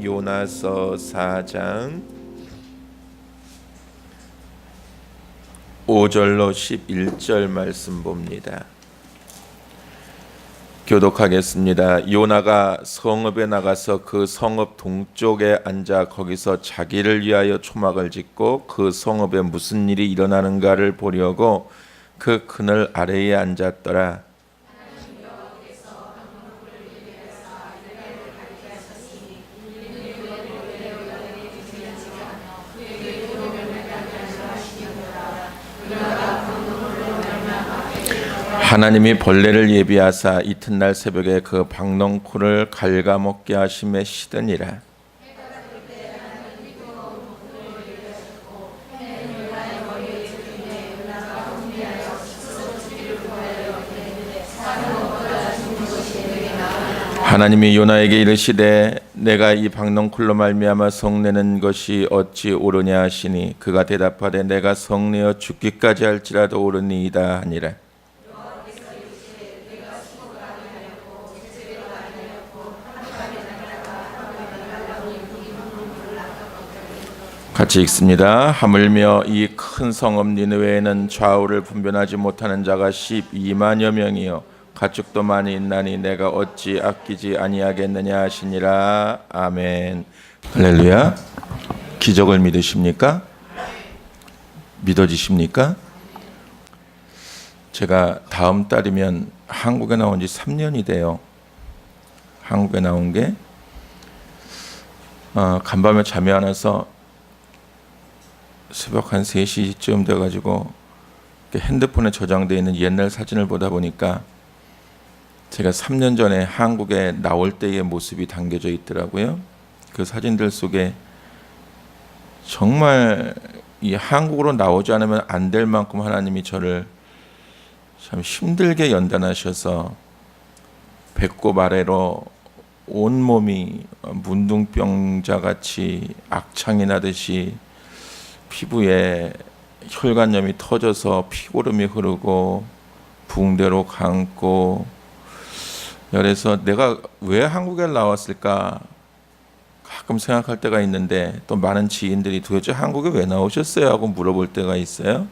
요나서 4장 5절로 11절 말씀 봅니다. 교독하겠습니다. 요나가 성읍에 나가서 그 성읍 동쪽에 앉아 거기서 자기를 위하여 초막을 짓고 그 성읍에 무슨 일이 일어나는가를 보려고 그 그늘 아래에 앉았더라. 하나님이 벌레를 예비하사 이튿날 새벽에 그 박넝쿨을 갉아먹게 하심에 시드니라. 하나님이 요나에게 이르시되 내가 이 박넝쿨로 말미암아 성내는 것이 어찌 옳으냐 하시니 그가 대답하되 내가 성내어 죽기까지 할지라도 옳으니이다 하니라. 같이 읽습니다. 하물며 이 큰 성읍 니느웨에는 좌우를 분별하지 못하는 자가 12만여 명이요 가축도 많이 있나니 내가 어찌 아끼지 아니하겠느냐 하시니라. 아멘. 할렐루야. 기적을 믿으십니까? 믿어지십니까? 제가 다음 달이면 한국에 나온 지 3년이 돼요. 한국에 나온 게 간밤에 잠이 안 와서 새벽 한 3시쯤 돼가지고 핸드폰에 저장되어 있는 옛날 사진을 보다 보니까 제가 3년 전에 한국에 나올 때의 모습이 담겨져 있더라고요. 그 사진들 속에 정말 이 한국으로 나오지 않으면 안 될 만큼 하나님이 저를 참 힘들게 연단하셔서 배꼽 아래로 온몸이 문둥병자같이 악창이 나듯이 피부에 혈관염이 터져서 피고름이 흐르고 붕대로 감고, 그래서 내가 왜 한국에 나왔을까 가끔 생각할 때가 있는데, 또 많은 지인들이 도대체 한국에 왜 나오셨어요? 하고 물어볼 때가 있어요.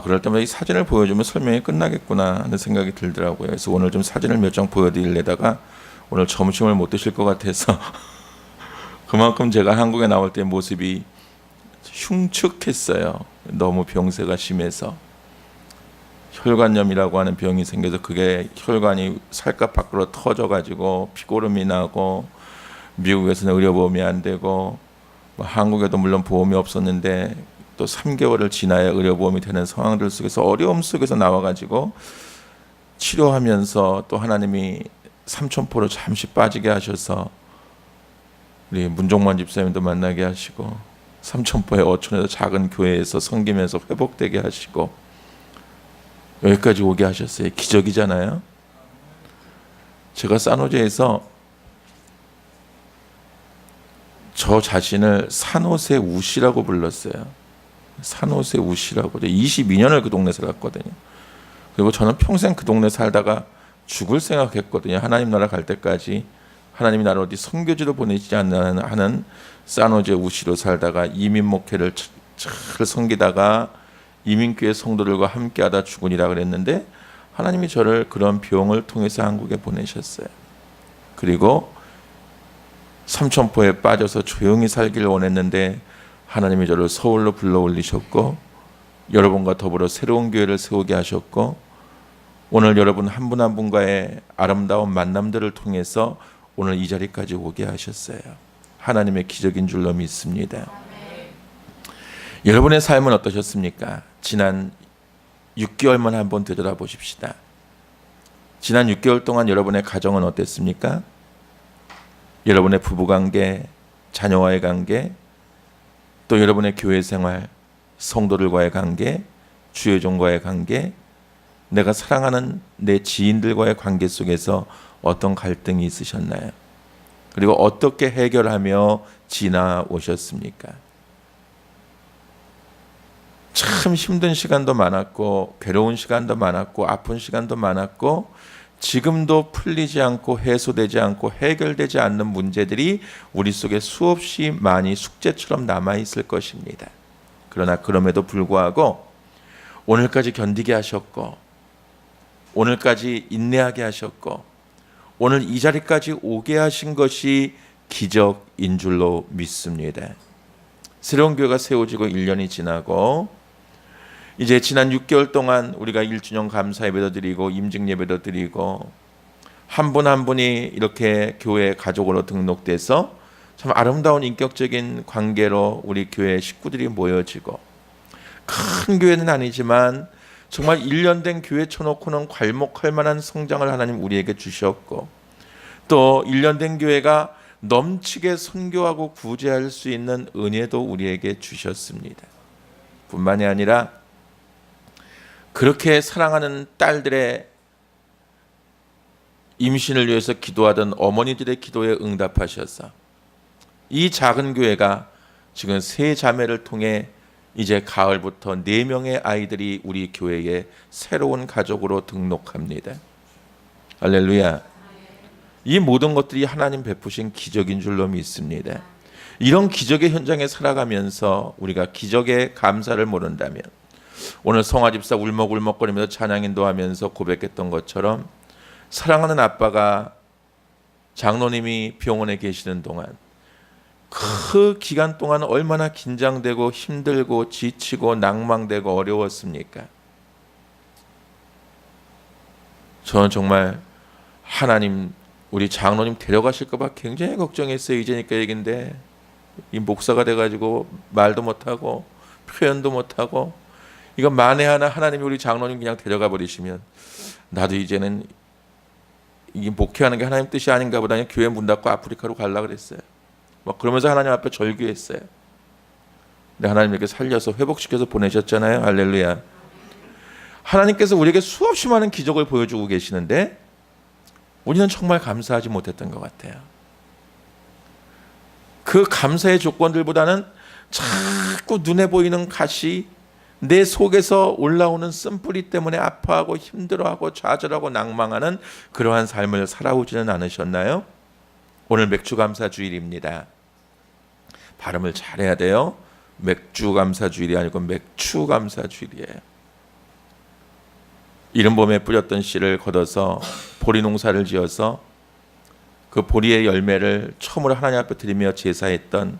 그럴 때마다 이 사진을 보여주면 설명이 끝나겠구나 하는 생각이 들더라고요. 그래서 오늘 좀 사진을 몇 장 보여드리려다가 오늘 점심을 못 드실 것 같아서 그만큼 제가 한국에 나올 때 모습이 흉측했어요. 너무 병세가 심해서 혈관염이라고 하는 병이 생겨서 그게 혈관이 살갗 밖으로 터져가지고 피고름이 나고, 미국에서는 의료보험이 안 되고 한국에도 물론 보험이 없었는데 또 3개월을 지나야 의료보험이 되는 상황들 속에서 어려움 속에서 나와가지고 치료하면서 또 하나님이 삼천포로 잠시 빠지게 하셔서 우리 문종만 집사님도 만나게 하시고 삼천포의 어촌에서 작은 교회에서 섬기면서 회복되게 하시고 여기까지 오게 하셨어요. 기적이잖아요. 제가 산호제에서 저 자신을 산호세 우시라고 불렀어요. 산호세 우시라고. 22년을 그 동네 살았거든요. 그리고 저는 평생 그 동네 살다가 죽을 생각했거든요. 하나님 나라 갈 때까지 하나님이 나를 어디 선교지도 보내지 않는 하는 산호제 우시로 살다가 이민 목회를 잘 섬기다가 이민교회 성도들과 함께하다 죽으리라 그랬는데 하나님이 저를 그런 병을 통해서 한국에 보내셨어요. 그리고 삼천포에 빠져서 조용히 살기를 원했는데 하나님이 저를 서울로 불러 올리셨고 여러분과 더불어 새로운 교회를 세우게 하셨고 오늘 여러분 한 분 한 분과의 아름다운 만남들을 통해서 오늘 이 자리까지 오게 하셨어요. 하나님의 기적인 줄로 믿습니다. 여러분의 삶은 어떠셨습니까? 지난 6개월만 한번 되돌아보십시다. 지난 6개월 동안 여러분의 가정은 어땠습니까? 여러분의 부부관계, 자녀와의 관계, 또 여러분의 교회 생활, 성도들과의 관계, 주여종과의 관계, 내가 사랑하는 내 지인들과의 관계 속에서 어떤 갈등이 있으셨나요? 그리고 어떻게 해결하며 지나오셨습니까? 참 힘든 시간도 많았고 괴로운 시간도 많았고 아픈 시간도 많았고 지금도 풀리지 않고 해소되지 않고 해결되지 않는 문제들이 우리 속에 수없이 많이 숙제처럼 남아있을 것입니다. 그러나 그럼에도 불구하고 오늘까지 견디게 하셨고, 오늘까지 인내하게 하셨고, 오늘 이 자리까지 오게 하신 것이 기적인 줄로 믿습니다. 새로운 교회가 세워지고 1년이 지나고 이제 지난 6개월 동안 우리가 1주년 감사 예배도 드리고 임직 예배도 드리고 한 분 한 분이 이렇게 교회 가족으로 등록돼서 참 아름다운 인격적인 관계로 우리 교회 식구들이 모여지고, 큰 교회는 아니지만 정말 1년 된 교회 쳐놓고는 괄목할 만한 성장을 하나님 우리에게 주셨고, 또 1년 된 교회가 넘치게 선교하고 구제할 수 있는 은혜도 우리에게 주셨습니다. 뿐만이 아니라 그렇게 사랑하는 딸들의 임신을 위해서 기도하던 어머니들의 기도에 응답하셔서 이 작은 교회가 지금 세 자매를 통해 이제 가을부터 4명의 아이들이 우리 교회에 새로운 가족으로 등록합니다. 할렐루야. 이 모든 것들이 하나님 베푸신 기적인 줄로 믿습니다. 이런 기적의 현장에 살아가면서 우리가 기적의 감사를 모른다면, 오늘 성화집사 울먹울먹거리면서 찬양인도 하면서 고백했던 것처럼 사랑하는 아빠가 장로님이 병원에 계시는 동안 그 기간 동안 얼마나 긴장되고 힘들고 지치고 낭망되고 어려웠습니까? 저는 정말 하나님 우리 장로님 데려가실까 봐 굉장히 걱정했어요. 이제니까 얘긴데 이 목사가 돼가지고 말도 못하고 표현도 못하고, 이거 만에 하나 하나님이 우리 장로님 그냥 데려가 버리시면 나도 이제는 이 목회하는 게 하나님 뜻이 아닌가 보다, 교회 문 닫고 아프리카로 가려고 그랬어요. 막 그러면서 하나님 앞에 절규했어요. 근데 하나님 이렇게 살려서 회복시켜서 보내셨잖아요. 할렐루야. 하나님께서 우리에게 수없이 많은 기적을 보여주고 계시는데 우리는 정말 감사하지 못했던 것 같아요. 그 감사의 조건들보다는 자꾸 눈에 보이는 가시, 내 속에서 올라오는 쓴뿌리 때문에 아파하고 힘들어하고 좌절하고 낭망하는 그러한 삶을 살아오지는 않으셨나요? 오늘 맥주감사주일입니다. 발음을 잘해야 돼요. 맥주감사주일이 아니고 맥추감사주일이에요. 이른봄에 뿌렸던 씨를 걷어서 보리 농사를 지어서 그 보리의 열매를 처음으로 하나님 앞에 드리며 제사했던,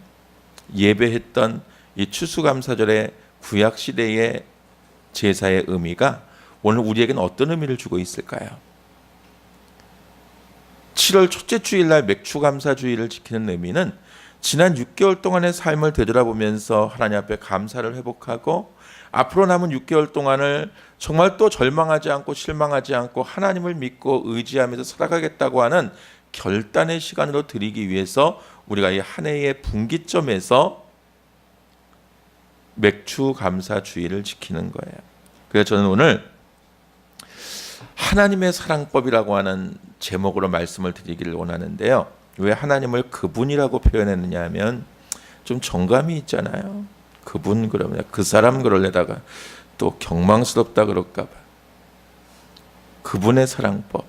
예배했던 이 추수감사절의 구약시대의 제사의 의미가 오늘 우리에게는 어떤 의미를 주고 있을까요? 7월 첫째 주일날 맥추감사주일을 지키는 의미는 지난 6개월 동안의 삶을 되돌아보면서 하나님 앞에 감사를 회복하고 앞으로 남은 6개월 동안을 정말 또 절망하지 않고 실망하지 않고 하나님을 믿고 의지하면서 살아가겠다고 하는 결단의 시간으로 드리기 위해서 우리가 이 한 해의 분기점에서 맥추감사주일을 지키는 거예요. 그래서 저는 오늘 하나님의 사랑법이라고 하는 제목으로 말씀을 드리기를 원하는데요. 왜 하나님을 그분이라고 표현했느냐 하면 좀 정감이 있잖아요. 그분 그러면 그 사람 그럴래다가 또 경망스럽다 그럴까 봐. 그분의 사랑법.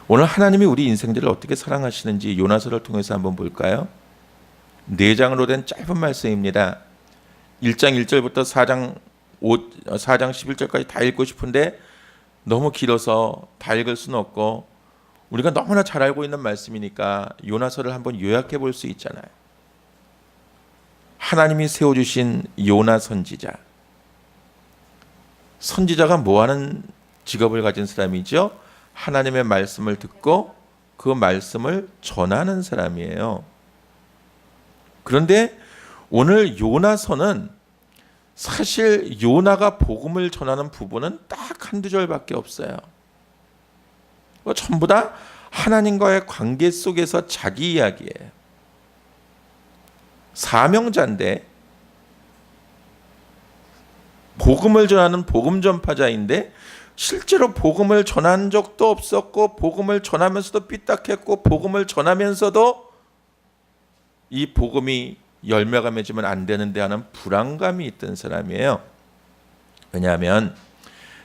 오늘 하나님이 우리 인생들을 어떻게 사랑하시는지 요나서를 통해서 한번 볼까요? 4장으로 된 짧은 말씀입니다. 1장 1절부터 4장 11절까지 다 읽고 싶은데 너무 길어서 다 읽을 수는 없고 우리가 너무나 잘 알고 있는 말씀이니까 요나서를 한번 요약해 볼 수 있잖아요. 하나님이 세워주신 요나 선지자. 선지자가 뭐하는 직업을 가진 사람이죠? 하나님의 말씀을 듣고 그 말씀을 전하는 사람이에요. 그런데 오늘 요나서는 사실 요나가 복음을 전하는 부분은 딱 한두 절밖에 없어요. 전부 다 하나님과의 관계 속에서 자기 이야기예요. 사명자인데, 복음을 전하는 복음 전파자인데 실제로 복음을 전한 적도 없었고 복음을 전하면서도 삐딱했고 복음을 전하면서도 이 복음이 열매가 맺으면 안 되는데 하는 불안감이 있던 사람이에요. 왜냐하면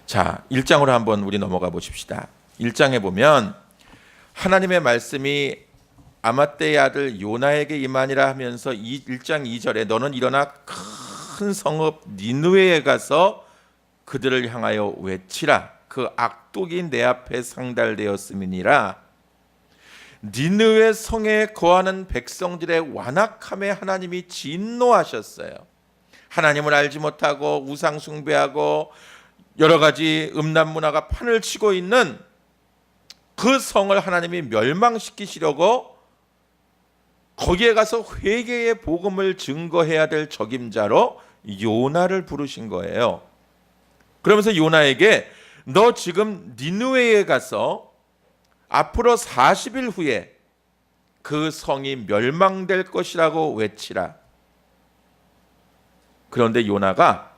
자, 1장으로 한번 우리 넘어가 보십시다. 1장에 보면 하나님의 말씀이 아맛대의 아들 요나에게 임하니라 하면서 1장 2절에 너는 일어나 큰 성읍 니느웨에 가서 그들을 향하여 외치라. 그 악독이 내 앞에 상달되었음이니라. 니느웨 성에 거하는 백성들의 완악함에 하나님이 진노하셨어요. 하나님을 알지 못하고 우상 숭배하고 여러 가지 음란 문화가 판을 치고 있는 그 성을 하나님이 멸망시키시려고 거기에 가서 회개의 복음을 증거해야 될 적임자로 요나를 부르신 거예요. 그러면서 요나에게 너 지금 니느웨에 가서 앞으로 40일 후에 그 성이 멸망될 것이라고 외치라. 그런데 요나가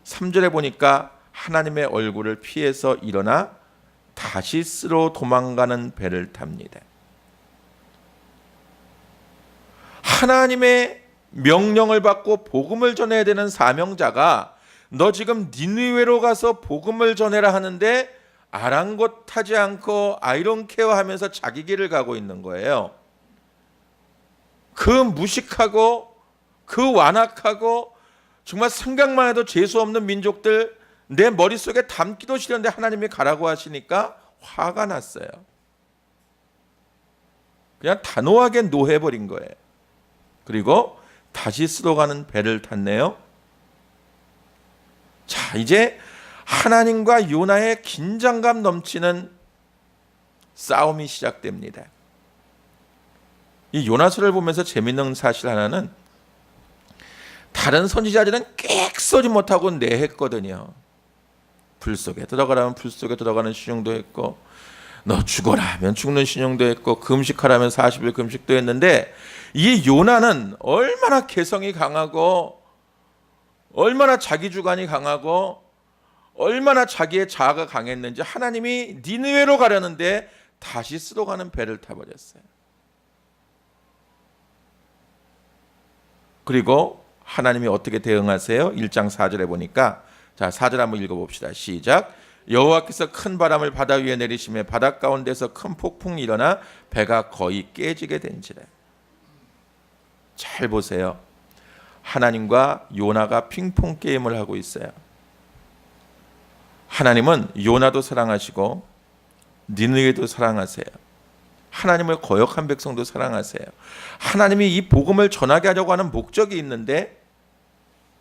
3절에 보니까 하나님의 얼굴을 피해서 일어나 다시스로 도망가는 배를 탑니다. 하나님의 명령을 받고 복음을 전해야 되는 사명자가 너 지금 니느웨로 가서 복음을 전해라 하는데 아랑곳하지 않고 아이론케어 하면서 자기 길을 가고 있는 거예요. 그 무식하고 그 완악하고 정말 생각만 해도 재수 없는 민족들 내 머릿속에 담기도 싫은데 하나님이 가라고 하시니까 화가 났어요. 그냥 단호하게 노해버린 거예요. 그리고 다시스로 가는 배를 탔네요. 자, 이제 하나님과 요나의 긴장감 넘치는 싸움이 시작됩니다. 이 요나서를 보면서 재밌는 사실 하나는 다른 선지자들은 꽥소리 못하고 내했거든요. 불 속에 들어가라면 불 속에 들어가는 신용도 했고 너 죽어라 하면 죽는 신용도 했고 금식하라면 40일 금식도 했는데 이 요나는 얼마나 개성이 강하고 얼마나 자기 주관이 강하고 얼마나 자기의 자아가 강했는지 하나님이 니느웨로 가려는데 다시스로 가는 배를 타버렸어요. 그리고 하나님이 어떻게 대응하세요? 1장 4절에 보니까 자, 4절 한번 읽어봅시다. 시작. 여호와께서 큰 바람을 바다 위에 내리시매 바다 가운데서 큰 폭풍이 일어나 배가 거의 깨지게 된지라. 잘 보세요. 하나님과 요나가 핑퐁 게임을 하고 있어요. 하나님은 요나도 사랑하시고 니느웨도 사랑하세요. 하나님을 거역한 백성도 사랑하세요. 하나님이 이 복음을 전하게 하려고 하는 목적이 있는데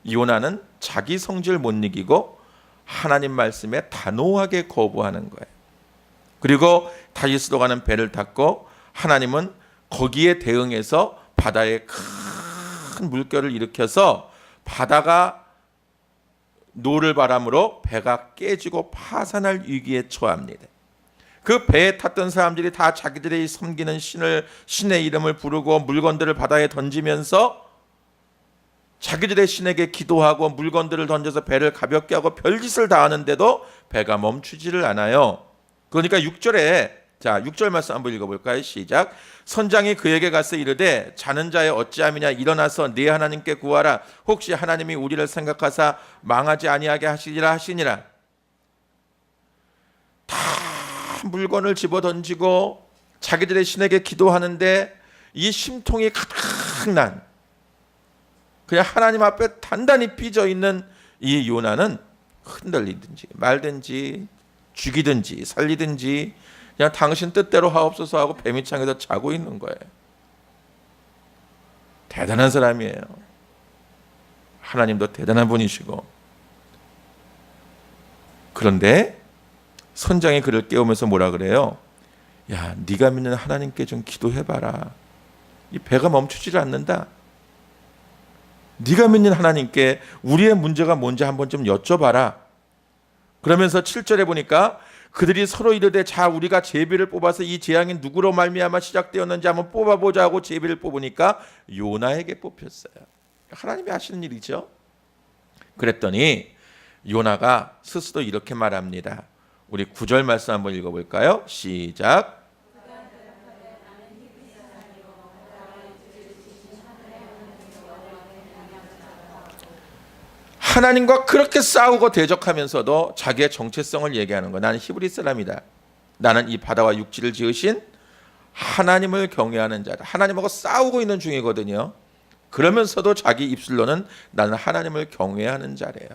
요나는 자기 성질 못 이기고 하나님 말씀에 단호하게 거부하는 거예요. 그리고 다시스로 가는 배를 탔고 하나님은 거기에 대응해서 바다에 큰 물결을 일으켜서 바다가 노를 바람으로 배가 깨지고 파산할 위기에 처합니다. 그 배에 탔던 사람들이 다 자기들이 섬기는 신의 이름을 부르고 물건들을 바다에 던지면서 자기들의 신에게 기도하고 물건들을 던져서 배를 가볍게 하고 별짓을 다 하는데도 배가 멈추지를 않아요. 그러니까 6절에 자 6절 말씀 한번 읽어볼까요? 시작. 선장이 그에게 가서 이르되 자는 자의 어찌함이냐 일어나서 네 하나님께 구하라. 혹시 하나님이 우리를 생각하사 망하지 아니하게 하시리라 하시니라. 다 물건을 집어던지고 자기들의 신에게 기도하는데 이 심통이 가득 난 그냥 하나님 앞에 단단히 삐져 있는 이 요나는 흔들리든지 말든지 죽이든지 살리든지 그냥 당신 뜻대로 하옵소서 하고 배밑창에서 자고 있는 거예요. 대단한 사람이에요. 하나님도 대단한 분이시고. 그런데 선장이 그를 깨우면서 뭐라 그래요? 야, 네가 믿는 하나님께 좀 기도해봐라. 이 배가 멈추질 않는다. 네가 믿는 하나님께 우리의 문제가 뭔지 한번 좀 여쭤봐라. 그러면서 7절에 보니까 그들이 서로 이르되 자 우리가 제비를 뽑아서 이 재앙이 누구로 말미암아 시작되었는지 한번 뽑아보자 하고 제비를 뽑으니까 요나에게 뽑혔어요. 하나님이 하시는 일이죠. 그랬더니 요나가 스스로 이렇게 말합니다. 우리 9절 말씀 한번 읽어볼까요? 시작. 하나님과 그렇게 싸우고 대적하면서도 자기의 정체성을 얘기하는 거야. 나는 히브리 사람이다. 나는 이 바다와 육지를 지으신 하나님을 경외하는 자다. 하나님하고 싸우고 있는 중이거든요. 그러면서도 자기 입술로는 나는 하나님을 경외하는 자래요.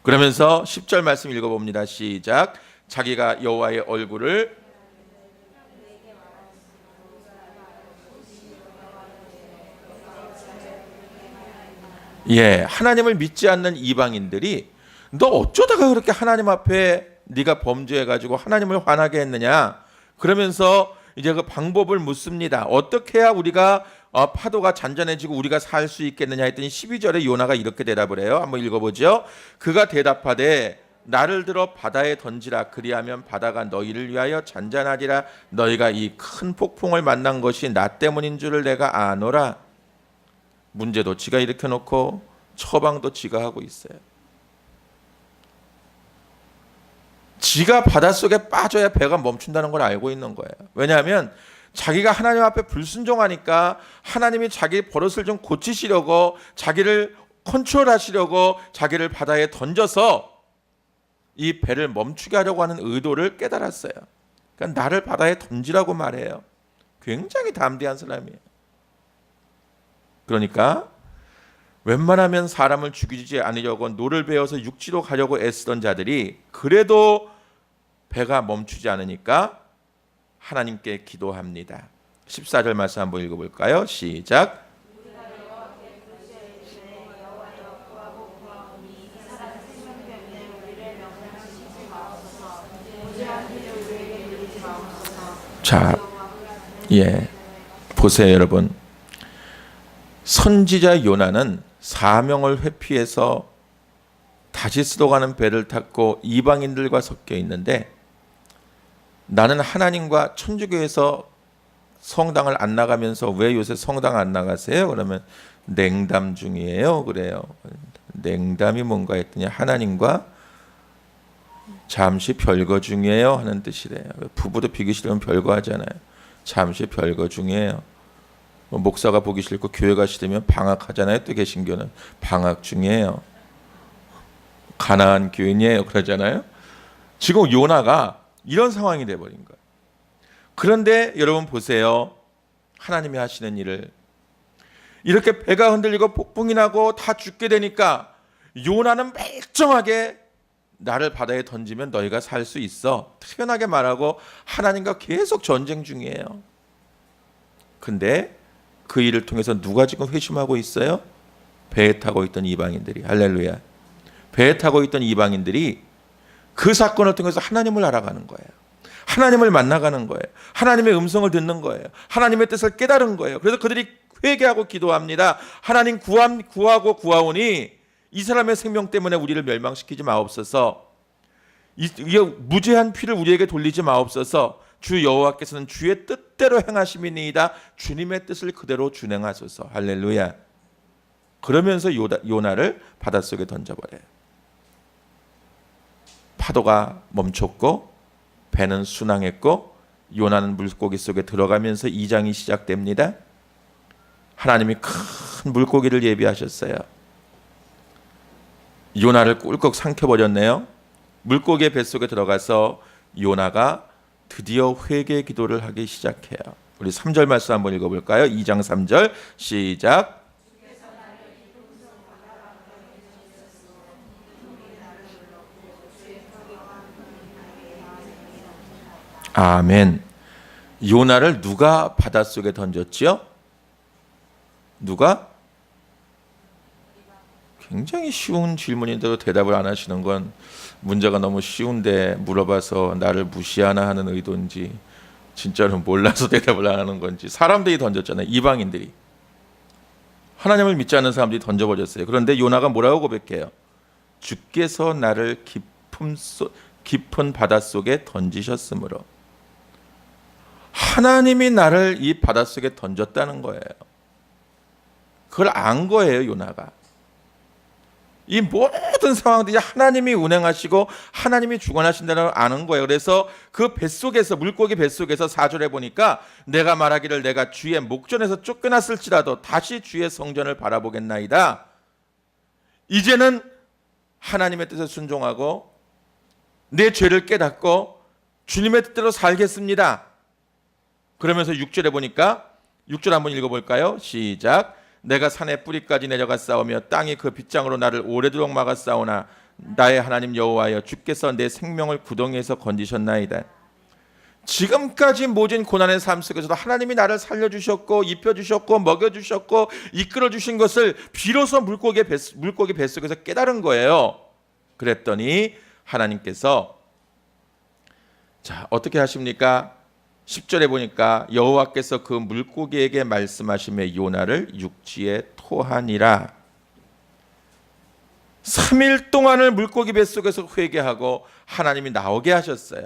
그러면서 10절 말씀 읽어봅니다. 시작. 자기가 여호와의 얼굴을 하나님을 믿지 않는 이방인들이 너 어쩌다가 그렇게 하나님 앞에 네가 범죄해가지고 하나님을 화나게 했느냐? 그러면서 이제 그 방법을 묻습니다. 어떻게 해야 우리가 파도가 잔잔해지고 우리가 살 수 있겠느냐 했더니 12절에 요나가 이렇게 대답을 해요. 한번 읽어보죠. 그가 대답하되 나를 들어 바다에 던지라. 그리하면 바다가 너희를 위하여 잔잔하리라. 너희가 이 큰 폭풍을 만난 것이 나 때문인 줄을 내가 아노라. 문제도 지가 일으켜놓고 처방도 지가 하고 있어요. 지가 바닷속에 빠져야 배가 멈춘다는 걸 알고 있는 거예요. 왜냐하면 자기가 하나님 앞에 불순종하니까 하나님이 자기 버릇을 좀 고치시려고 자기를 컨트롤하시려고 자기를 바다에 던져서 이 배를 멈추게 하려고 하는 의도를 깨달았어요. 그러니까 나를 바다에 던지라고 말해요. 굉장히 담대한 사람이에요. 그러니까 웬만하면 사람을 죽이지 않으려고 노를 베어서 육지로 가려고 애쓰던 자들이 그래도 배가 멈추지 않으니까 하나님께 기도합니다. 14절 말씀 한번 읽어볼까요? 시작. 자, 보세요 여러분. 선지자 요나는 사명을 회피해서 다시스로 가는 배를 탔고 이방인들과 섞여 있는데 나는 하나님과 천주교에서 성당을 안 나가면서 왜 요새 성당 안 나가세요? 그러면 냉담 중이에요. 그래요. 냉담이 뭔가 했더니 하나님과 잠시 별거 중이에요 하는 뜻이래요. 부부도 비기 싫으면 별거 하잖아요. 잠시 별거 중이에요. 목사가 보기 싫고 교회가 싫으면 방학하잖아요. 또 개신교는 방학 중이에요. 가나안 교인이에요. 그러잖아요. 지금 요나가 이런 상황이 돼버린 거예요. 그런데 여러분 보세요. 하나님이 하시는 일을 이렇게 배가 흔들리고 폭풍이 나고 다 죽게 되니까 요나는 멀쩡하게 나를 바다에 던지면 너희가 살 수 있어. 태연하게 말하고 하나님과 계속 전쟁 중이에요. 근데 그 일을 통해서 누가 지금 회심하고 있어요? 배에 타고 있던 이방인들이. 할렐루야. 배에 타고 있던 이방인들이 그 사건을 통해서 하나님을 알아가는 거예요. 하나님을 만나가는 거예요. 하나님의 음성을 듣는 거예요. 하나님의 뜻을 깨달은 거예요. 그래서 그들이 회개하고 기도합니다. 하나님 구하고 구하오니 이 사람의 생명 때문에 우리를 멸망시키지 마옵소서. 이 무죄한 피를 우리에게 돌리지 마옵소서. 주 여호와께서는 주의 뜻대로 행하심이니이다. 주님의 뜻을 그대로 준행하소서. 할렐루야. 그러면서 요나를 바닷속에 던져버려요. 파도가 멈췄고 배는 순항했고 요나는 물고기 속에 들어가면서 2장이 시작됩니다. 하나님이 큰 물고기를 예비하셨어요. 요나를 꿀꺽 삼켜버렸네요. 물고기의 뱃속에 들어가서 요나가 드디어 회개 기도를 하기 시작해요. 우리 3절 말씀 한번 읽어볼까요? 2장 3절 시작. 아멘. 요나를 누가 바닷속에 던졌지요? 누가? 굉장히 쉬운 질문인데도 대답을 안 하시는 건 문제가 너무 쉬운데 물어봐서 나를 무시하나 하는 의도인지 진짜로 몰라서 대답을 안 하는 건지. 사람들이 던졌잖아요. 이방인들이. 하나님을 믿지 않는 사람들이 던져버렸어요. 그런데 요나가 뭐라고 고백해요? 주께서 나를 깊은 바닷속에 던지셨으므로. 하나님이 나를 이 바닷속에 던졌다는 거예요. 그걸 안 거예요, 요나가. 이 모든 상황들이 하나님이 운행하시고 하나님이 주관하신다는 걸 아는 거예요. 그래서 그 뱃속에서, 물고기 뱃속에서 4절에 보니까 내가 말하기를 내가 주의 목전에서 쫓겨났을지라도 다시 주의 성전을 바라보겠나이다. 이제는 하나님의 뜻에 순종하고 내 죄를 깨닫고 주님의 뜻대로 살겠습니다. 그러면서 6절에 보니까 6절 한번 읽어볼까요? 시작. 내가 산의 뿌리까지 내려가 싸우며 땅이 그 빗장으로 나를 오래도록 막아 싸우나 나의 하나님 여호와여 주께서 내 생명을 구덩이에서 건지셨나이다. 지금까지 모진 고난의 삶 속에서도 하나님이 나를 살려주셨고 입혀주셨고 먹여주셨고 이끌어주신 것을 비로소 물고기 뱃속에서 깨달은 거예요. 그랬더니 하나님께서 자 어떻게 하십니까? 10절에 보니까 여호와께서 그 물고기에게 말씀하시며 요나를 육지에 토하니라. 3일 동안을 물고기 뱃속에서 회개하고 하나님이 나오게 하셨어요.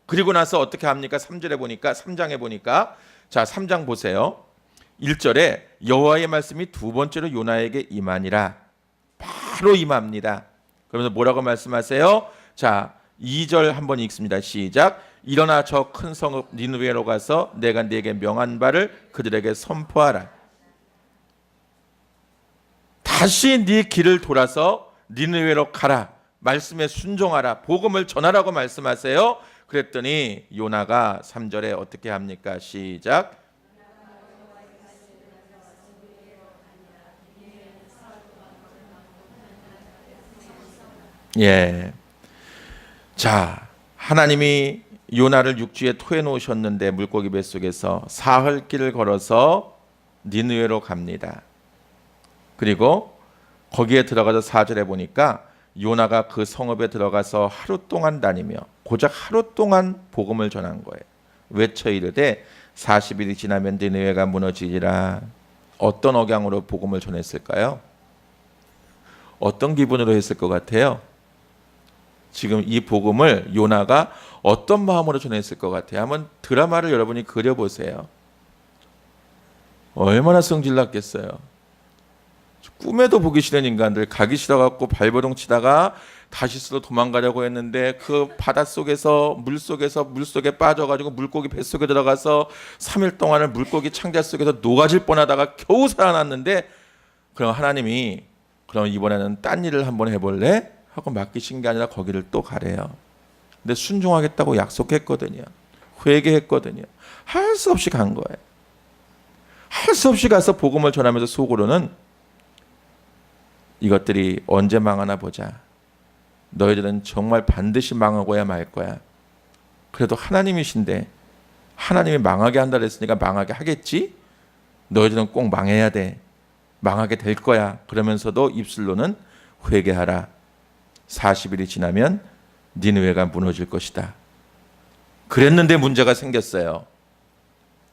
그리고 나서 어떻게 합니까? 3절에 보니까 3장에 보니까 자 3장 보세요. 1절에 여호와의 말씀이 두 번째로 요나에게 임하니라. 바로 임합니다. 그러면서 뭐라고 말씀하세요? 자 2절 한번 읽습니다. 시작. 일어나 저 큰 성읍 니느웨로 가서 내가 네게 명한 바를 그들에게 선포하라. 다시 네 길을 돌아서 니느웨로 가라. 말씀에 순종하라. 복음을 전하라고 말씀하세요. 그랬더니 요나가 3절에 어떻게 합니까? 시작. 예. 자, 하나님이 요나를 육지에 토해 놓으셨는데 물고기 뱃속에서 사흘 길을 걸어서 니느웨로 갑니다. 그리고 거기에 들어가서 4절에 보니까 요나가 그 성읍에 들어가서 하루 동안 다니며 고작 하루 동안 복음을 전한 거예요. 외쳐 이르되 40일이 지나면 니느웨가 무너지리라. 어떤 억양으로 복음을 전했을까요? 어떤 기분으로 했을 것 같아요? 지금 이 복음을 요나가 어떤 마음으로 전했을 것 같아요? 한번 드라마를 여러분이 그려보세요. 얼마나 성질났겠어요. 꿈에도 보기 싫은 인간들 가기 싫어갖고 발버둥 치다가 다시스로 도망가려고 했는데 그 바닷속에서 물속에 빠져가지고 물고기 뱃속에 들어가서 3일 동안을 물고기 창자 속에서 녹아질 뻔하다가 겨우 살아났는데 그럼 하나님이 그럼 이번에는 딴 일을 한번 해볼래? 하고 맡기신 게 아니라 거기를 또 가래요. 근데 순종하겠다고 약속했거든요. 회개했거든요. 할 수 없이 간 거예요. 할 수 없이 가서 복음을 전하면서 속으로는 이것들이 언제 망하나 보자. 너희들은 정말 반드시 망하고야 말 거야. 그래도 하나님이신데 하나님이 망하게 한다 그랬으니까 망하게 하겠지? 너희들은 꼭 망해야 돼. 망하게 될 거야. 그러면서도 입술로는 회개하라. 40일이 지나면 니느웨가 무너질 것이다. 그랬는데 문제가 생겼어요.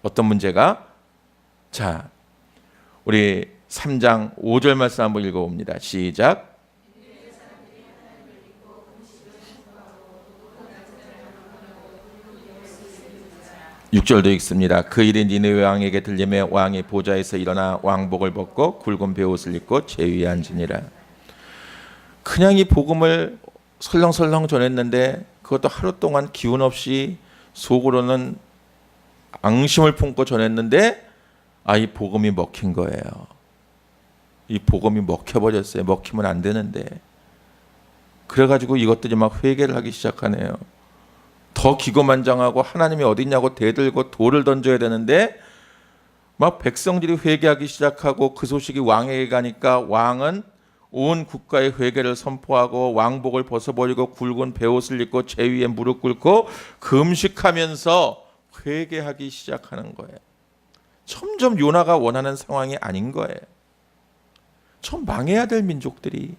어떤 문제가? 자, 우리 3장 5절 말씀 한번 읽어봅니다. 시작. 6절도 읽습니다. 그 일이 니느웨 왕에게 들리매 왕이 보좌에서 일어나 왕복을 벗고 굵은 베옷을 입고 제위에 앉으니라. 그냥 이 복음을 설렁설렁 전했는데 그것도 하루 동안 기운 없이 속으로는 앙심을 품고 전했는데 이 복음이 먹힌 거예요. 이 복음이 먹혀버렸어요. 먹히면 안 되는데. 그래가지고 이것들이 막 회개를 하기 시작하네요. 더 기고만장하고 하나님이 어딨냐고 대들고 돌을 던져야 되는데 막 백성들이 회개하기 시작하고 그 소식이 왕에게 가니까 왕은 온 국가의 회개를 선포하고 왕복을 벗어버리고 굵은 베옷을 입고 제위에 무릎 꿇고 금식하면서 회개하기 시작하는 거예요. 점점 요나가 원하는 상황이 아닌 거예요. 좀 망해야 될 민족들이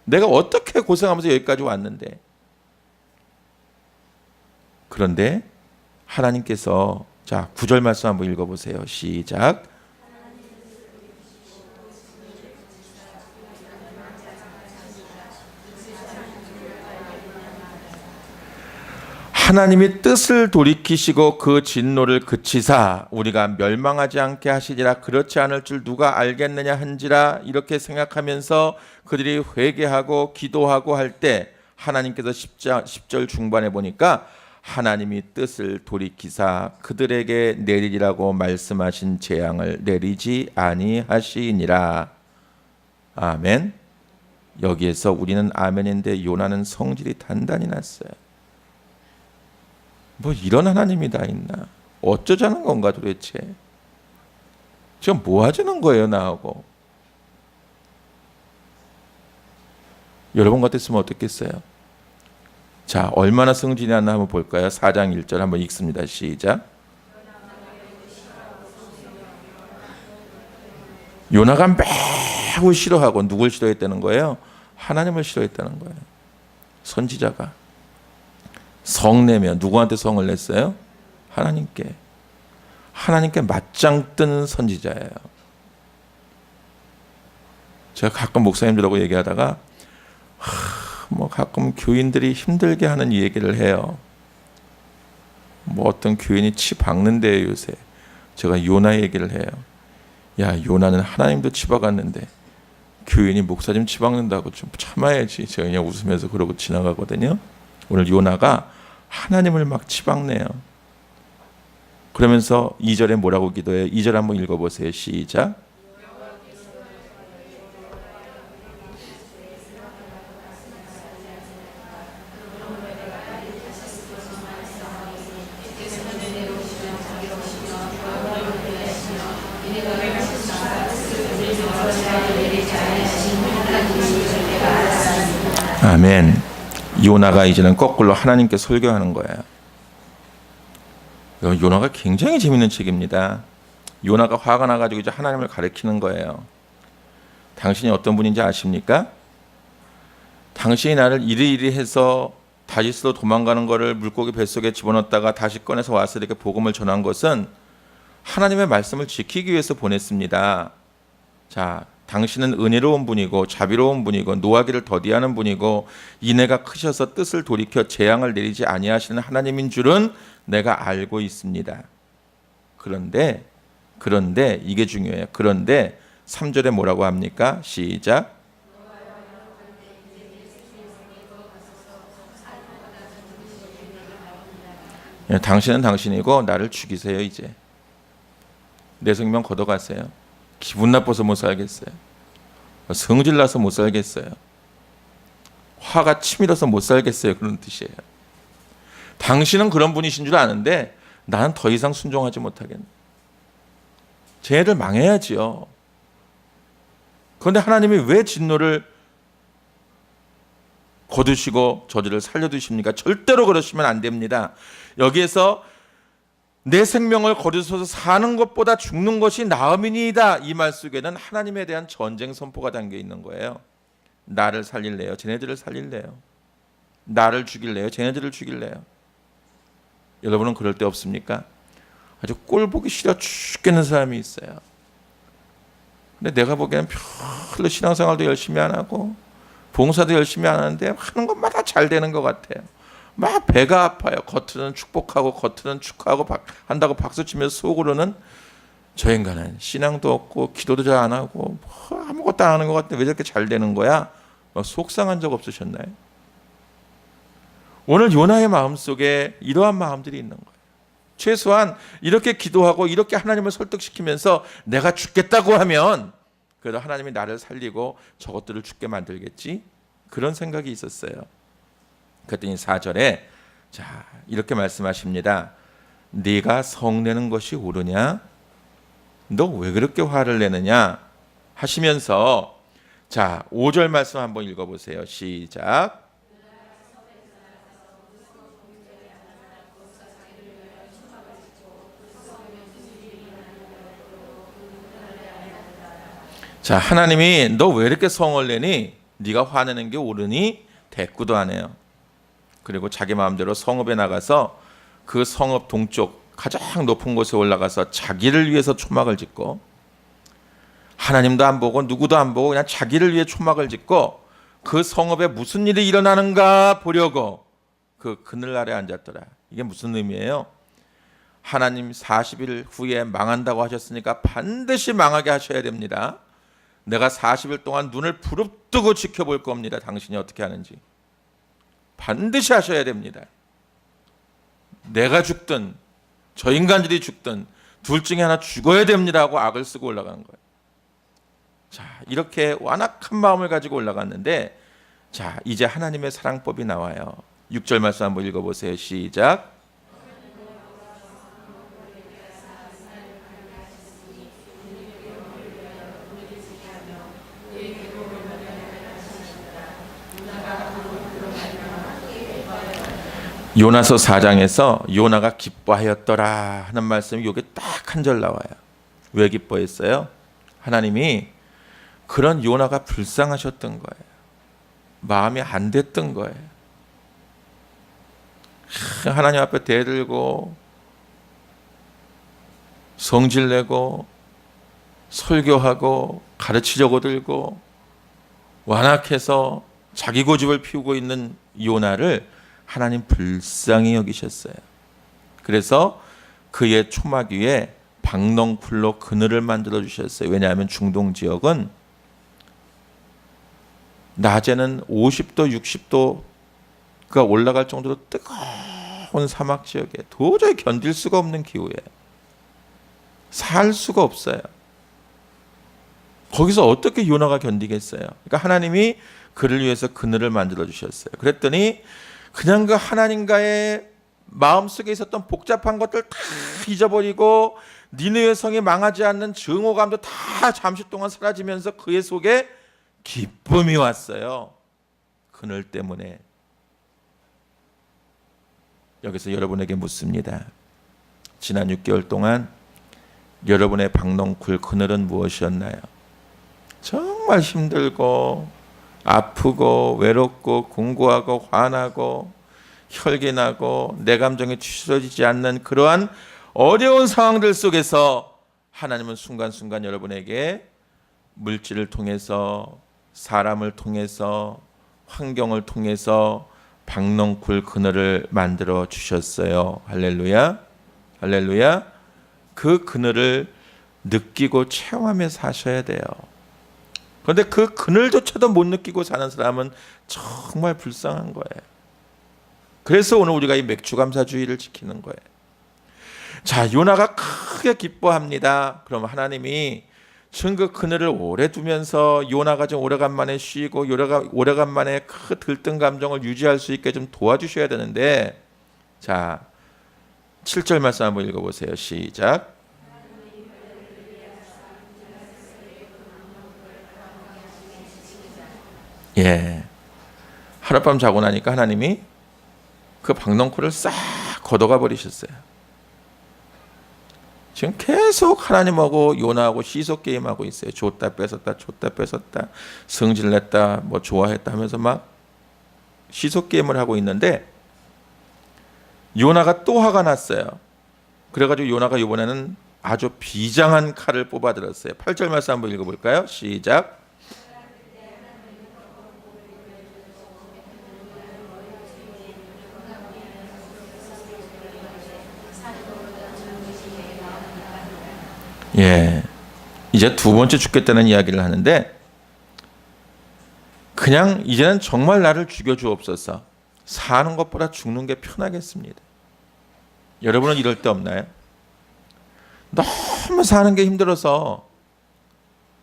내가 어떻게 고생하면서 여기까지 왔는데 그런데 하나님께서 자 9절 말씀 한번 읽어보세요. 시작. 하나님이 뜻을 돌이키시고 그 진노를 그치사 우리가 멸망하지 않게 하시리라. 그렇지 않을 줄 누가 알겠느냐 한지라. 이렇게 생각하면서 그들이 회개하고 기도하고 할 때 하나님께서 10절 중반에 보니까 하나님이 뜻을 돌이키사 그들에게 내리리라고 말씀하신 재앙을 내리지 아니하시니라. 아멘. 여기에서 우리는 아멘인데 요나는 성질이 단단히 났어요. 뭐 이런 하나님이 다 있나? 어쩌자는 건가 도대체? 지금 뭐 하자는 거예요 나하고? 여러분 같았으면 어떻겠어요? 자, 얼마나 성질이 났나 한번 볼까요? 4장 1절 한번 읽습니다. 시작. 요나가 매우 싫어하고, 누굴 싫어했다는 거예요? 하나님을 싫어했다는 거예요. 선지자가 성내며, 누구한테 성을 냈어요? 하나님께. 하나님께 맞짱 뜨는 선지자예요. 제가 가끔 목사님들하고 얘기하다가 뭐 가끔 교인들이 힘들게 하는 이 얘기를 해요. 뭐 어떤 교인이 치 박는데요 요새. 제가 요나 얘기를 해요. 야, 요나는 하나님도 치 박았는데 교인이 목사님 치 박는다고 좀 참아야지. 제가 그냥 웃으면서 그러고 지나가거든요. 오늘 요나가 하나님을 막 치 박네요. 그러면서 2절에 뭐라고 기도해요? 2절 한번 읽어보세요. 시작. 아멘. 요나가 이제는 거꾸로 하나님께 설교하는 거예요. 요나가 굉장히 재밌는 책입니다. 요나가 화가 나가지고 이제 하나님을 가리키는 거예요. 당신이 어떤 분인지 아십니까? 당신이 나를 이리이리 해서 다시스로 도망가는 거를 물고기 뱃속에 집어넣었다가 다시 꺼내서 와서 이렇게 복음을 전한 것은 하나님의 말씀을 지키기 위해서 보냈습니다. 자, 당신은 은혜로운 분이고 자비로운 분이고 노하기를 더디하는 분이고 인애가 크셔서 뜻을 돌이켜 재앙을 내리지 아니하시는 하나님인 줄은 내가 알고 있습니다. 그런데 이게 중요해요. 그런데 3절에 뭐라고 합니까? 시작. 당신은 당신이고 나를 죽이세요. 이제 내 생명 걷어가세요. 기분 나빠서 못 살겠어요. 성질 나서 못 살겠어요. 화가 치밀어서 못 살겠어요. 그런 뜻이에요. 당신은 그런 분이신 줄 아는데 나는 더 이상 순종하지 못하겠네. 쟤네들 망해야지요. 그런데 하나님이 왜 진노를 거두시고 저들을 살려두십니까? 절대로 그러시면 안 됩니다. 여기에서 내 생명을 거두셔서 사는 것보다 죽는 것이 나음이니이다. 이 말 속에는 하나님에 대한 전쟁 선포가 담겨 있는 거예요. 나를 살릴래요? 쟤네들을 살릴래요? 나를 죽일래요? 쟤네들을 죽일래요? 여러분은 그럴 때 없습니까? 아주 꼴 보기 싫어 죽겠는 사람이 있어요. 근데 내가 보기에는 별로 신앙생활도 열심히 안 하고 봉사도 열심히 안 하는데 하는 것마다 잘 되는 것 같아요. 막 배가 아파요. 겉으로는 축복하고 겉으로는 축하하고 한다고 박수치면서 속으로는 저 인간은 신앙도 없고 기도도 잘 안 하고 뭐 아무것도 안 하는 것 같은데 왜 저렇게 잘 되는 거야? 속상한 적 없으셨나요? 오늘 요나의 마음속에 이러한 마음들이 있는 거예요. 최소한 이렇게 기도하고 이렇게 하나님을 설득시키면서 내가 죽겠다고 하면 그래도 하나님이 나를 살리고 저것들을 죽게 만들겠지? 그런 생각이 있었어요. 그랬더니 4절에 자 이렇게 말씀하십니다. 네가 성내는 것이 옳으냐? 너 왜 그렇게 화를 내느냐? 하시면서 자 5절 말씀 한번 읽어보세요. 시작. 자 하나님이 너 왜 이렇게 성을 내니? 네가 화내는 게 옳으니? 대꾸도 안 해요. 그리고 자기 마음대로 성읍에 나가서 그 성읍 동쪽 가장 높은 곳에 올라가서 자기를 위해서 초막을 짓고 하나님도 안 보고 누구도 안 보고 그냥 자기를 위해 초막을 짓고 그 성읍에 무슨 일이 일어나는가 보려고 그 그늘 아래 앉았더라. 이게 무슨 의미예요? 하나님 40일 후에 망한다고 하셨으니까 반드시 망하게 하셔야 됩니다. 내가 40일 동안 눈을 부릅뜨고 지켜볼 겁니다. 당신이 어떻게 하는지. 반드시 하셔야 됩니다. 내가 죽든 저 인간들이 죽든 둘 중에 하나 죽어야 됩니다 하고 악을 쓰고 올라간 거예요. 자, 이렇게 완악한 마음을 가지고 올라갔는데, 자, 이제 하나님의 사랑법이 나와요. 6절 말씀 한번 읽어보세요. 시작. 요나서 4장에서 요나가 기뻐하였더라 하는 말씀이 여기 딱 한 절 나와요. 왜 기뻐했어요? 하나님이 그런 요나가 불쌍하셨던 거예요. 마음이 안 됐던 거예요. 하나님 앞에 대들고 성질내고 설교하고 가르치려고 들고 완악해서 자기 고집을 피우고 있는 요나를 하나님 불쌍히 여기셨어요. 그래서 그의 초막 위에 박넝쿨로 그늘을 만들어 주셨어요. 왜냐하면 중동 지역은 낮에는 50도, 60도가 올라갈 정도로 뜨거운 사막 지역에 도저히 견딜 수가 없는 기후에 살 수가 없어요. 거기서 어떻게 요나가 견디겠어요? 그러니까 하나님이 그를 위해서 그늘을 만들어 주셨어요. 그랬더니 그냥 그 하나님과의 마음속에 있었던 복잡한 것들 다 잊어버리고 니느웨 성이 망하지 않는 증오감도 다 잠시 동안 사라지면서 그의 속에 기쁨이 왔어요. 그늘 때문에. 여기서 여러분에게 묻습니다. 지난 6개월 동안 여러분의 박넝쿨 그늘은 무엇이었나요? 정말 힘들고 아프고 외롭고 공고하고 화나고 혈기나고 내 감정이 추스러지지 않는 그러한 어려운 상황들 속에서 하나님은 순간순간 여러분에게 물질을 통해서 사람을 통해서 환경을 통해서 박넝쿨 그늘을 만들어 주셨어요. 할렐루야. 할렐루야. 그 그늘을 느끼고 체험하며 사셔야 돼요. 그런데 그 그늘조차도 못 느끼고 사는 사람은 정말 불쌍한 거예요. 그래서 오늘 우리가 이 맥주감사주의를 지키는 거예요. 자, 요나가 크게 기뻐합니다. 그럼 하나님이 그 그늘을 오래 두면서 요나가 좀 오래간만에 쉬고 요나가 오래간만에 그 들뜬 감정을 유지할 수 있게 좀 도와주셔야 되는데, 자, 7절 말씀 한번 읽어보세요. 시작. 예, 하룻밤 자고 나니까 하나님이 그 박넝쿨을 싹 걷어가 버리셨어요. 지금 계속 하나님하고 요나하고 시소 게임하고 있어요. 줬다 뺏었다 줬다 뺏었다 성질냈다 뭐 좋아했다 하면서 막 시소 게임을 하고 있는데, 요나가 또 화가 났어요. 그래가지고 요나가 이번에는 아주 비장한 칼을 뽑아 들었어요. 8절 말씀 한번 읽어볼까요? 시작. 예, 이제 두 번째 죽겠다는 이야기를 하는데, 그냥 이제는 정말 나를 죽여주옵소서. 사는 것보다 죽는 게 편하겠습니다. 여러분은 이럴 때 없나요? 너무 사는 게 힘들어서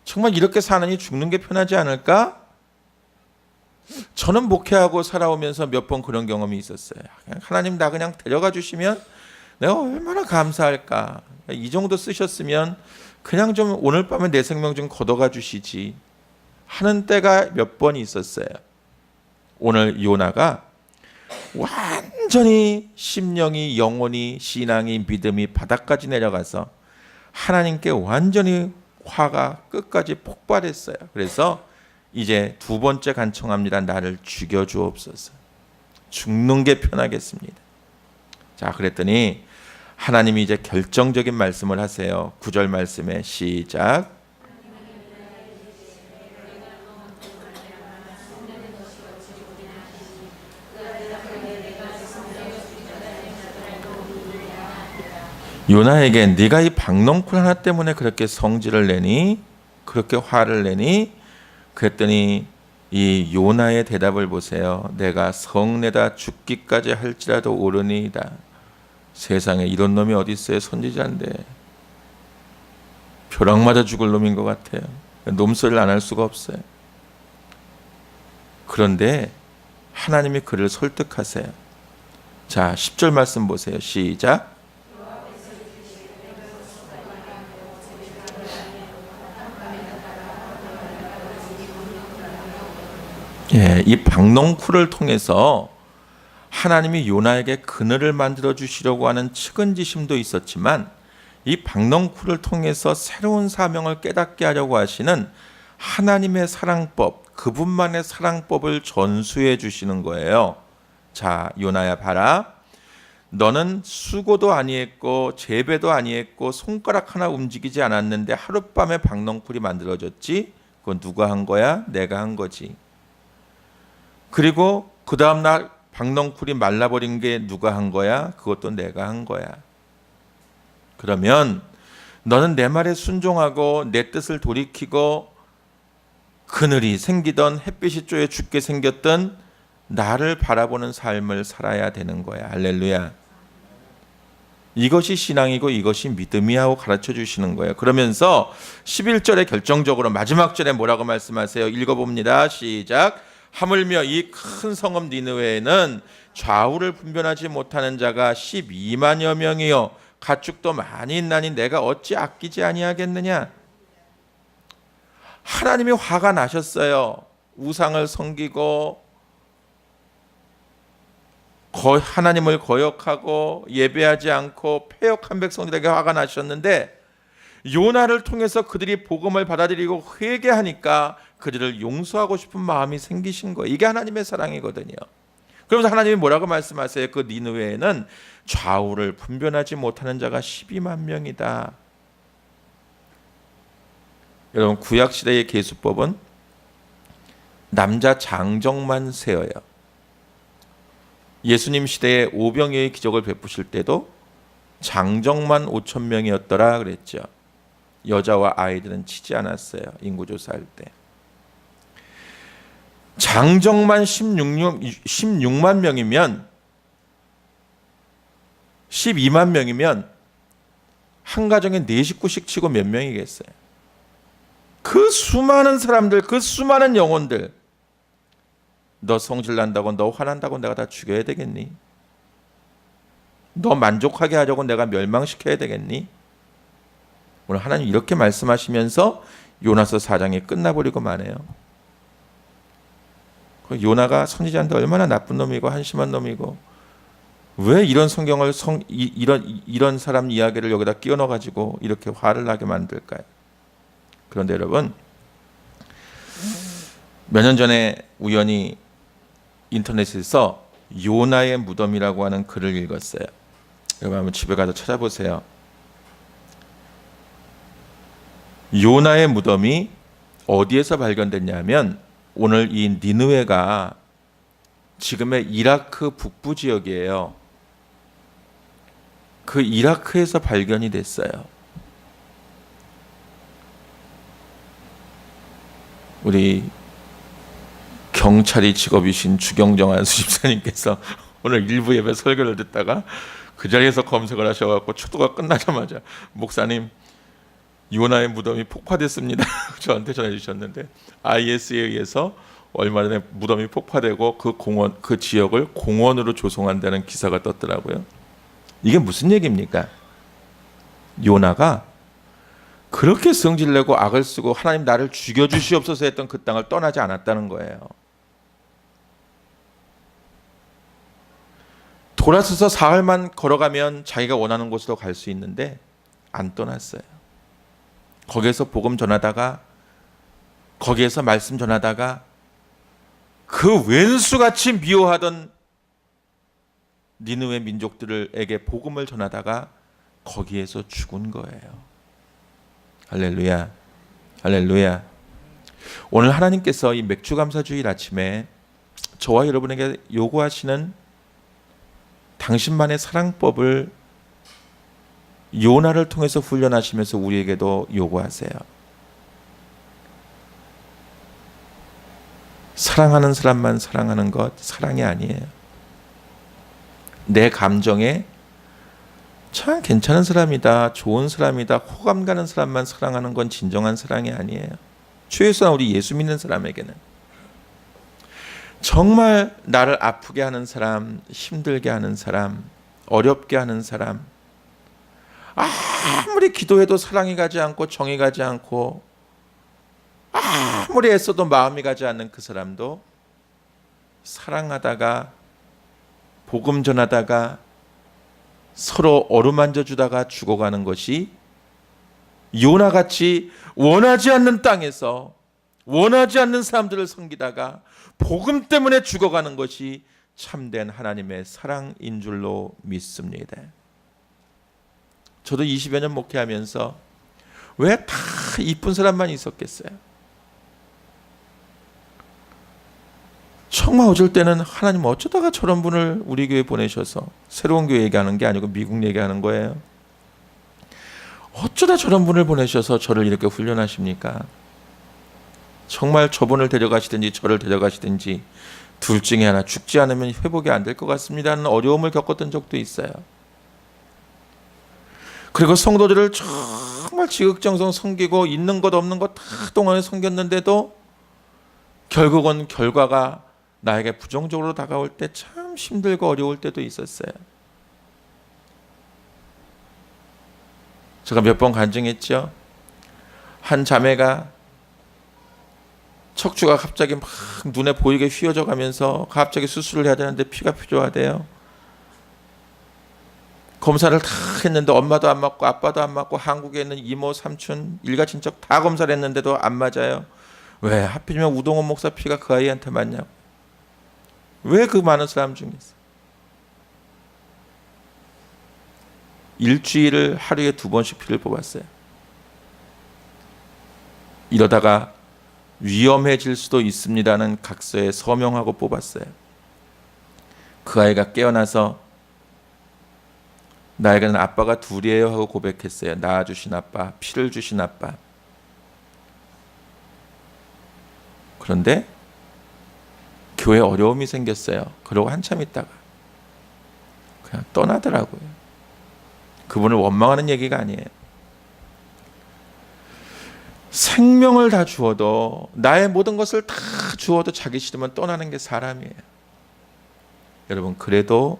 정말 이렇게 사느니 죽는 게 편하지 않을까? 저는 목회하고 살아오면서 몇 번 그런 경험이 있었어요. 하나님 나 그냥 데려가 주시면 내가 얼마나 감사할까. 이 정도 쓰셨으면 그냥 좀 오늘 밤에 내 생명 좀 걷어가 주시지 하는 때가 몇 번 있었어요. 오늘 요나가 완전히 심령이, 영혼이, 신앙이, 믿음이 바닥까지 내려가서 하나님께 완전히 화가 끝까지 폭발했어요. 그래서 이제 두 번째 간청합니다. 나를 죽여주옵소서. 죽는 게 편하겠습니다. 자, 그랬더니 하나님이 이제 결정적인 말씀을 하세요. 9절 말씀에 시작. 요나에게 네가 이 박넝쿨 하나 때문에 그렇게 성질을 내니, 그렇게 화를 내니? 그랬더니 이 요나의 대답을 보세요. 내가 성내다 죽기까지 할지라도 오르니이다. 세상에 이런 놈이 어디 있어요? 선지자인데 벼락 맞아 죽을 놈인 것 같아요. 놈소리를 안 할 수가 없어요. 그런데 하나님이 그를 설득하세요. 자, 10절 말씀 보세요. 시작. 예, 이 박농쿨을 통해서 하나님이 요나에게 그늘을 만들어 주시려고 하는 측은지심도 있었지만 이 박농쿨을 통해서 새로운 사명을 깨닫게 하려고 하시는 하나님의 사랑법, 그분만의 사랑법을 전수해 주시는 거예요. 자, 요나야 봐라. 너는 수고도 아니했고 재배도 아니했고 손가락 하나 움직이지 않았는데 하룻밤에 박농쿨이 만들어졌지? 그건 누가 한 거야? 내가 한 거지. 그리고 그 다음날 박농쿨이 말라버린 게 누가 한 거야? 그것도 내가 한 거야. 그러면 너는 내 말에 순종하고 내 뜻을 돌이키고 그늘이 생기던 햇빛이 쬐어 죽게 생겼던 나를 바라보는 삶을 살아야 되는 거야. 할렐루야. 이것이 신앙이고 이것이 믿음이라고 가르쳐 주시는 거예요. 그러면서 11절에 결정적으로 마지막 절에 뭐라고 말씀하세요? 읽어봅니다. 시작. 하물며 이 큰 성읍 니느웨에는 좌우를 분별하지 못하는 자가 12만여 명이요 가축도 많이 있나니 내가 어찌 아끼지 아니하겠느냐. 하나님이 화가 나셨어요. 우상을 섬기고 하나님을 거역하고 예배하지 않고 패역한 백성들에게 화가 나셨는데 요나를 통해서 그들이 복음을 받아들이고 회개하니까 그들을 용서하고 싶은 마음이 생기신 거예요. 이게 하나님의 사랑이거든요. 그러면서 하나님이 뭐라고 말씀하세요? 그 니느웨에는 좌우를 분별하지 못하는 자가 12만 명이다. 여러분, 구약시대의 계수법은 남자 장정만 세어요. 예수님 시대에 오병이어의 기적을 베푸실 때도 장정만 5천 명이었더라 그랬죠. 여자와 아이들은 치지 않았어요. 인구조사할 때. 장정만 16만 명이면 12만 명이면 한 가정에 4식구씩 치고 몇 명이겠어요? 그 수많은 사람들, 그 수많은 영혼들, 너 성질난다고, 너 화난다고 내가 다 죽여야 되겠니? 너 만족하게 하려고 내가 멸망시켜야 되겠니? 오늘 하나님 이렇게 말씀하시면서 요나서 4장이 끝나버리고 마네요. 요나가 선지자인데 얼마나 나쁜 놈이고 한심한 놈이고 왜 이런 성경을 이런 사람 이야기를 여기다 끼워 넣어 가지고 이렇게 화를 나게 만들까요? 그런데 여러분, 몇 년 전에 우연히 인터넷에서 요나의 무덤이라고 하는 글을 읽었어요. 여러분 한번 집에 가서 찾아보세요. 요나의 무덤이 어디에서 발견됐냐면 오늘 이 니느웨가 지금의 이라크 북부 지역이에요. 그 이라크에서 발견이 됐어요. 우리 경찰이 직업이신 주경정 안수 집사님께서 오늘 일부 예배 설교를 듣다가 그 자리에서 검색을 하셔갖고 축도가 끝나자마자 목사님 요나의 무덤이 폭파됐습니다. 저한테 전해주셨는데 IS에 의해서 얼마 전에 무덤이 폭파되고 그 지역을 공원으로 조성한다는 기사가 떴더라고요. 이게 무슨 얘기입니까? 요나가 그렇게 성질내고 악을 쓰고 하나님 나를 죽여주시옵소서 했던 그 땅을 떠나지 않았다는 거예요. 돌아서서 사흘만 걸어가면 자기가 원하는 곳으로 갈 수 있는데 안 떠났어요. 거기에서 복음 전하다가 거기에서 말씀 전하다가 그 왼수같이 미워하던 니느웨 민족들에게 복음을 전하다가 거기에서 죽은 거예요. 할렐루야, 할렐루야. 오늘 하나님께서 이 맥주감사주일 아침에 저와 여러분에게 요구하시는 당신만의 사랑법을 요나를 통해서 훈련하시면서 우리에게도 요구하세요. 사랑하는 사람만 사랑하는 것 사랑이 아니에요. 내 감정에 참 괜찮은 사람이다, 좋은 사람이다, 호감 가는 사람만 사랑하는 건 진정한 사랑이 아니에요. 최소한 우리 예수 믿는 사람에게는 정말 나를 아프게 하는 사람, 힘들게 하는 사람, 어렵게 하는 사람, 아무리 기도해도 사랑이 가지 않고 정이 가지 않고 아무리 애써도 마음이 가지 않는 그 사람도 사랑하다가 복음 전하다가 서로 어루만져 주다가 죽어가는 것이 요나같이 원하지 않는 땅에서 원하지 않는 사람들을 섬기다가 복음 때문에 죽어가는 것이 참된 하나님의 사랑인 줄로 믿습니다. 저도 20여 년 목회하면서 왜 다 이쁜 사람만 있었겠어요? 정말 어쩔 때는 하나님 어쩌다가 저런 분을 우리 교회에 보내셔서, 새로운 교회 얘기하는 게 아니고 미국 얘기하는 거예요. 어쩌다 저런 분을 보내셔서 저를 이렇게 훈련하십니까? 정말 저분을 데려가시든지 저를 데려가시든지 둘 중에 하나, 죽지 않으면 회복이 안 될 것 같습니다는 어려움을 겪었던 적도 있어요. 그리고 성도들을 정말 지극정성 섬기고 있는 것 없는 것 다 동안에 섬겼는데도 결국은 결과가 나에게 부정적으로 다가올 때 참 힘들고 어려울 때도 있었어요. 제가 몇 번 간증했죠. 한 자매가 척추가 갑자기 막 눈에 보이게 휘어져 가면서 갑자기 수술을 해야 되는데 피가 필요하대요. 검사를 다 했는데 엄마도 안 맞고 아빠도 안 맞고 한국에 있는 이모, 삼촌, 일가친척 다 검사를 했는데도 안 맞아요. 왜 하필이면 우동원 목사 피가 그 아이한테 맞냐고. 왜 그 많은 사람 중에서 일주일을 하루에 2번씩 피를 뽑았어요. 이러다가 위험해질 수도 있습니다는 각서에 서명하고 뽑았어요. 그 아이가 깨어나서 나에게는 아빠가 둘이에요 하고 고백했어요. 낳아주신 아빠, 피를 주신 아빠. 그런데 교회에 어려움이 생겼어요. 그러고 한참 있다가 그냥 떠나더라고요. 그분을 원망하는 얘기가 아니에요. 생명을 다 주어도, 나의 모든 것을 다 주어도 자기 싫으면 떠나는 게 사람이에요. 여러분, 그래도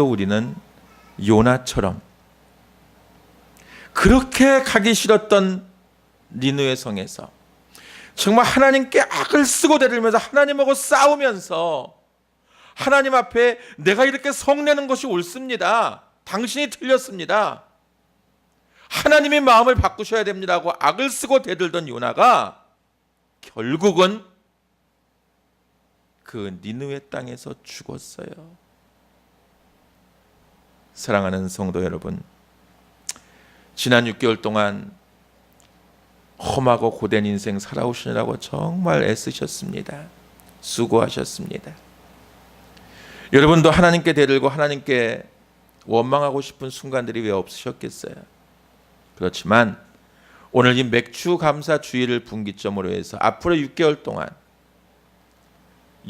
우리는 요나처럼 그렇게 가기 싫었던 니느웨 성에서 정말 하나님께 악을 쓰고 대들면서 하나님하고 싸우면서 하나님 앞에 내가 이렇게 성내는 것이 옳습니다. 당신이 틀렸습니다. 하나님의 마음을 바꾸셔야 됩니다 하고 악을 쓰고 대들던 요나가 결국은 그 니느웨 땅에서 죽었어요. 사랑하는 성도 여러분, 지난 6개월 동안 험하고 고된 인생 살아오시느라고 정말 애쓰셨습니다. 수고하셨습니다. 여러분도 하나님께 대들고 하나님께 원망하고 싶은 순간들이 왜 없으셨겠어요? 그렇지만 오늘 이 맥주 감사 주일을 분기점으로 해서 앞으로 6개월 동안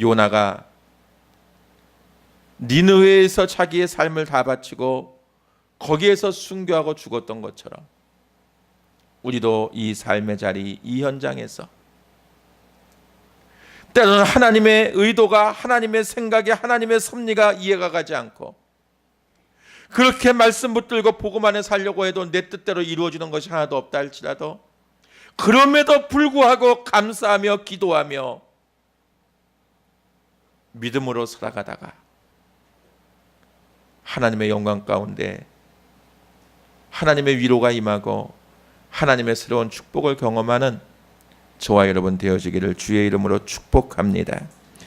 요나가 니느웨에서 자기의 삶을 다 바치고 거기에서 순교하고 죽었던 것처럼 우리도 이 삶의 자리, 이 현장에서 때로는 하나님의 의도가, 하나님의 생각이, 하나님의 섭리가 이해가 가지 않고 그렇게 말씀 붙들고 복음 안에 살려고 해도 내 뜻대로 이루어지는 것이 하나도 없다 할지라도 그럼에도 불구하고 감사하며 기도하며 믿음으로 살아가다가 하나님의 영광 가운데 하나님의 위로가 임하고 하나님의 새로운 축복을 경험하는 저와 여러분 되어지기를 주의 이름으로 축복합니다.